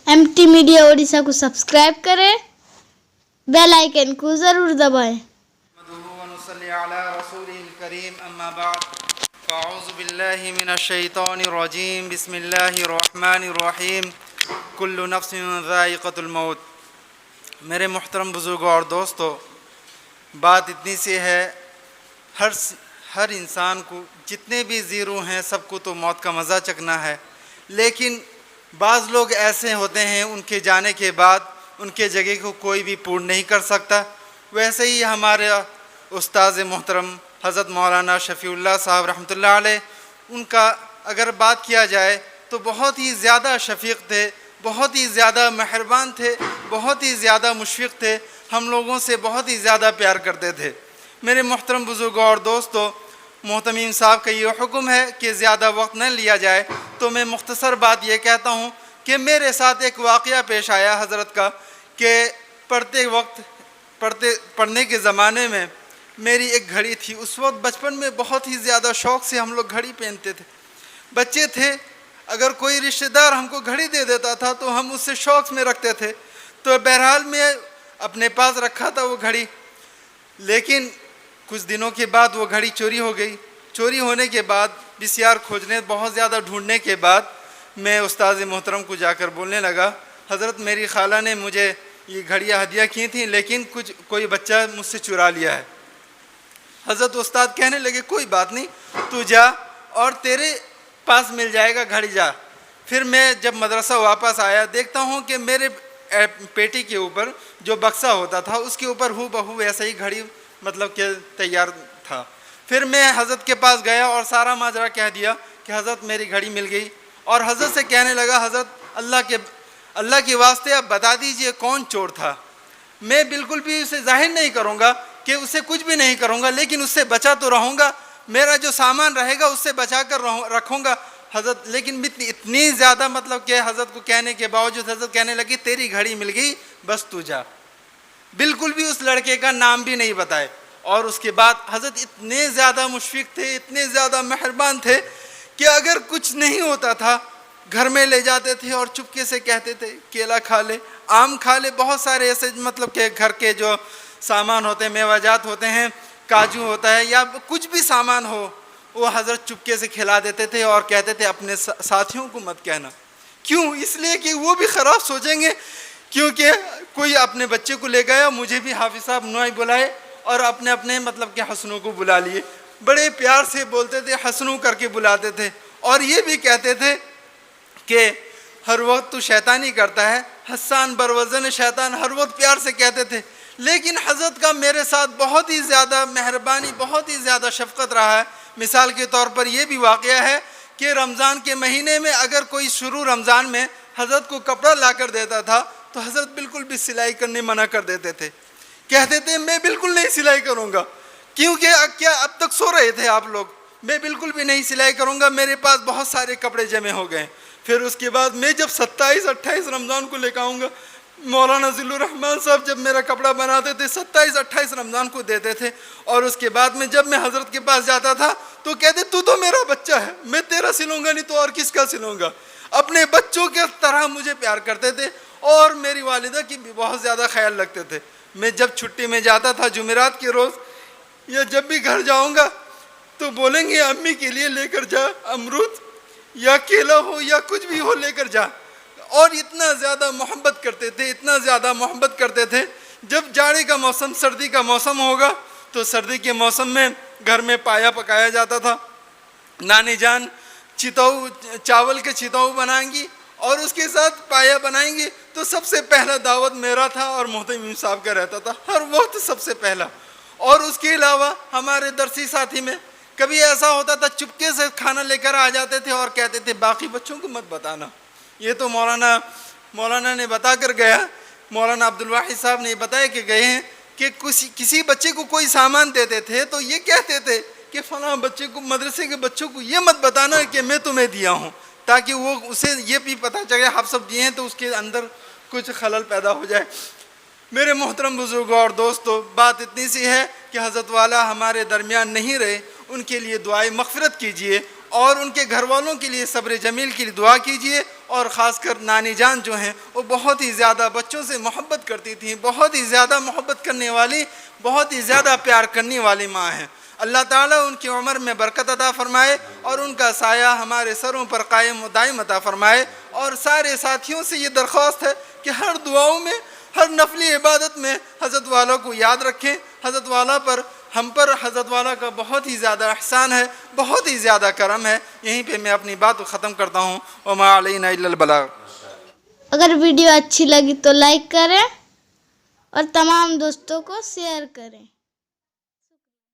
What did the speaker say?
MT media Odisha को subscribe करें, bell icon को ज़रूर दबाएं। कुल्लु नफ्सिन ज़ाइक़तुल मौत। मेरे मुहतरम बुज़ुर्गों और दोस्तों, बात इतनी सी है, हर इंसान को, जितने भी ज़ीरो हैं, सबको तो मौत का मज़ा चखना है। लेकिन बाज़ लोग ऐसे होते हैं, उनके जाने के बाद उनके जगह को कोई भी पूर्ण नहीं कर सकता। वैसे ही हमारे उस्ताद मोहतरम हज़रत मौलाना शफ़ीउल्लाह साहब रहमतुल्लाह अलैह, उनका अगर बात किया जाए तो बहुत ही ज़्यादा शफ़ीक़ थे, बहुत ही ज़्यादा मेहरबान थे, बहुत ही ज़्यादा मुशफ़िक़ थे, हम लोगों से बहुत ही ज़्यादा प्यार करते थे। मेरे मोहतरम बुज़ुर्गों और दोस्तों, मोहतमीम साहब का ये हुक्म है कि ज़्यादा वक्त न लिया जाए, तो मैं मुख्तसर बात ये कहता हूँ कि मेरे साथ एक वाक़या पेश आया हज़रत का कि पढ़ने के ज़माने में मेरी एक घड़ी थी। उस वक्त बचपन में बहुत ही ज़्यादा शौक़ से हम लोग घड़ी पहनते थे, बच्चे थे। अगर कोई रिश्तेदार हमको घड़ी दे देता था तो हम उससे शौक़ में रखते थे। तो बहरहाल मैं अपने पास रखा था वो घड़ी, लेकिन कुछ दिनों के बाद वो घड़ी चोरी हो गई। चोरी होने के बाद बिस्यार खोजने, बहुत ज़्यादा ढूंढने के बाद मैं उस्ताद मोहतरम को जाकर बोलने लगा, हज़रत मेरी खाला ने मुझे ये घड़ियाँ हदिया की थी, लेकिन कोई बच्चा मुझसे चुरा लिया है। हज़रत उस्ताद कहने लगे, कोई बात नहीं, तू जा और तेरे पास मिल जाएगा घड़ी, जा। फिर मैं जब मदरसा वापस आया, देखता हूँ कि मेरे पेटी के ऊपर जो बक्सा होता था उसके ऊपर हू बहू वैसा ही घड़ी मतलब कि तैयार था। फिर मैं हज़रत के पास गया और सारा माजरा कह दिया कि हज़रत मेरी घड़ी मिल गई। और हज़रत से कहने लगा, हज़रत अल्लाह के वास्ते आप बता दीजिए कौन चोर था। मैं बिल्कुल भी उसे जाहिर नहीं करूँगा कि उसे कुछ भी नहीं करूँगा, लेकिन उससे बचा तो रहूँगा, मेरा जो सामान रहेगा उससे बचा कर रखूँगा हज़रत। लेकिन इतनी ज़्यादा मतलब कि हज़रत को कहने के बावजूद हज़रत कहने लगी, तेरी घड़ी मिल गई, बस तू जा। बिल्कुल भी उस लड़के का नाम भी नहीं बताए। और उसके बाद हज़रत इतने ज़्यादा मुशफ़िक़ थे, इतने ज़्यादा मेहरबान थे कि अगर कुछ नहीं होता था घर में ले जाते थे और चुपके से कहते थे, केला खा ले, आम खा ले, बहुत सारे ऐसे मतलब कि घर के जो सामान होते हैं, मेवाजात होते हैं, काजू होता है या कुछ भी सामान हो, वो हज़रत चुपके से खिला देते थे और कहते थे अपने साथियों को मत कहना। क्यों? इसलिए कि वो भी ख़राब सोचेंगे, क्योंकि कोई अपने बच्चे को ले गया, मुझे भी हाफिज़ साहब नुआई बुलाए और अपने अपने मतलब के हसनों को बुला लिए, बड़े प्यार से बोलते थे, हसनों करके बुलाते थे। और ये भी कहते थे कि हर वक्त तू शैतानी करता है, हसान बरवज़न शैतान, हर वक्त प्यार से कहते थे। लेकिन हज़रत का मेरे साथ बहुत ही ज़्यादा मेहरबानी, बहुत ही ज़्यादा शफ़क़त रहा है। मिसाल के तौर पर यह भी वाक़या है कि रमज़ान के महीने में अगर कोई शुरू रमज़ान में हज़रत को कपड़ा ला कर देता था तो हज़रत बिल्कुल भी सिलाई करने मना कर देते थे, कहते थे मैं बिल्कुल नहीं सिलाई करूँगा, क्योंकि क्या अब तक सो रहे थे आप लोग, मैं बिल्कुल भी नहीं सिलाई करूँगा, मेरे पास बहुत सारे कपड़े जमे हो गए। फिर उसके बाद मैं जब 27-28 रमज़ान को लेकर आऊँगा, मौलाना ज़िल्लुर रहमान साहब जब मेरा कपड़ा बनाते थे 27-28 रमज़ान को देते थे। और उसके बाद में जब मैं हज़रत के पास जाता था तो कहते, तू तो मेरा बच्चा है, मैं तेरा सिलूँगा नहीं तो और किसका सिलूँगा। अपने बच्चों के तरह मुझे प्यार करते थे और मेरी वालिदा की भी बहुत ज़्यादा ख्याल रखते थे। मैं जब छुट्टी में जाता था जुमेरात के रोज़, या जब भी घर जाऊँगा तो बोलेंगे अम्मी के लिए लेकर जा अमरूद या केला हो या कुछ भी हो लेकर जा। और इतना ज़्यादा मोहब्बत करते थे, इतना ज़्यादा मोहब्बत करते थे। जब जाड़े का मौसम, सर्दी का मौसम होगा तो सर्दी के मौसम में घर में पाया पकाया जाता था। नानी जान चितऊ, चावल के चितऊ बनाएंगी और उसके साथ पाया बनाएंगी, तो सबसे पहला दावत मेरा था और मोहतमीम साहब का रहता था हर वक्त सबसे पहला। और उसके अलावा हमारे दरसी साथी में कभी ऐसा होता था चुपके से खाना लेकर आ जाते थे और कहते थे बाकी बच्चों को मत बताना, ये तो मौलाना ने बता कर गया, मौलाना अब्दुल वाहिद साहब ने बताया कि गए हैं कि किसी बच्चे को कोई सामान देते थे तो ये कहते थे कि फ़लाँ बच्चे को, मदरसे के बच्चों को ये मत बताना कि मैं तुम्हें दिया हूँ, ताकि वो उसे ये भी पता चले आप सब दिए हैं तो उसके अंदर कुछ खलल पैदा हो जाए। मेरे मोहतरम बुज़ुर्गों और दोस्तों, बात इतनी सी है कि हज़रत वाला हमारे दरमियान नहीं रहे, उनके लिए दुआए मग़फ़िरत कीजिए اور ان کے گھر والوں کے لیے صبر جمیل کے لیے دعا کیجئے. اور خاص کر نانی جان جو ہیں وہ بہت ہی زیادہ بچوں سے محبت کرتی تھیں, بہت ہی زیادہ محبت کرنے والی, بہت ہی زیادہ پیار کرنے والی ماں ہیں. اللہ تعالیٰ ان کی عمر میں برکت عطا فرمائے اور ان کا سایہ ہمارے سروں پر قائم و دائم عطا فرمائے. اور سارے ساتھیوں سے یہ درخواست ہے کہ ہر دعاؤں میں, ہر نفلی عبادت میں حضرت والا کو یاد رکھیں. حضرت والا پر, ہم پر حضرت والا کا بہت ہی زیادہ احسان ہے, بہت ہی زیادہ کرم ہے. یہیں پہ میں اپنی بات کو ختم کرتا ہوں. وما علینا الا البلاغ. اگر ویڈیو اچھی لگی تو لائک کریں اور تمام دوستوں کو شیئر کریں.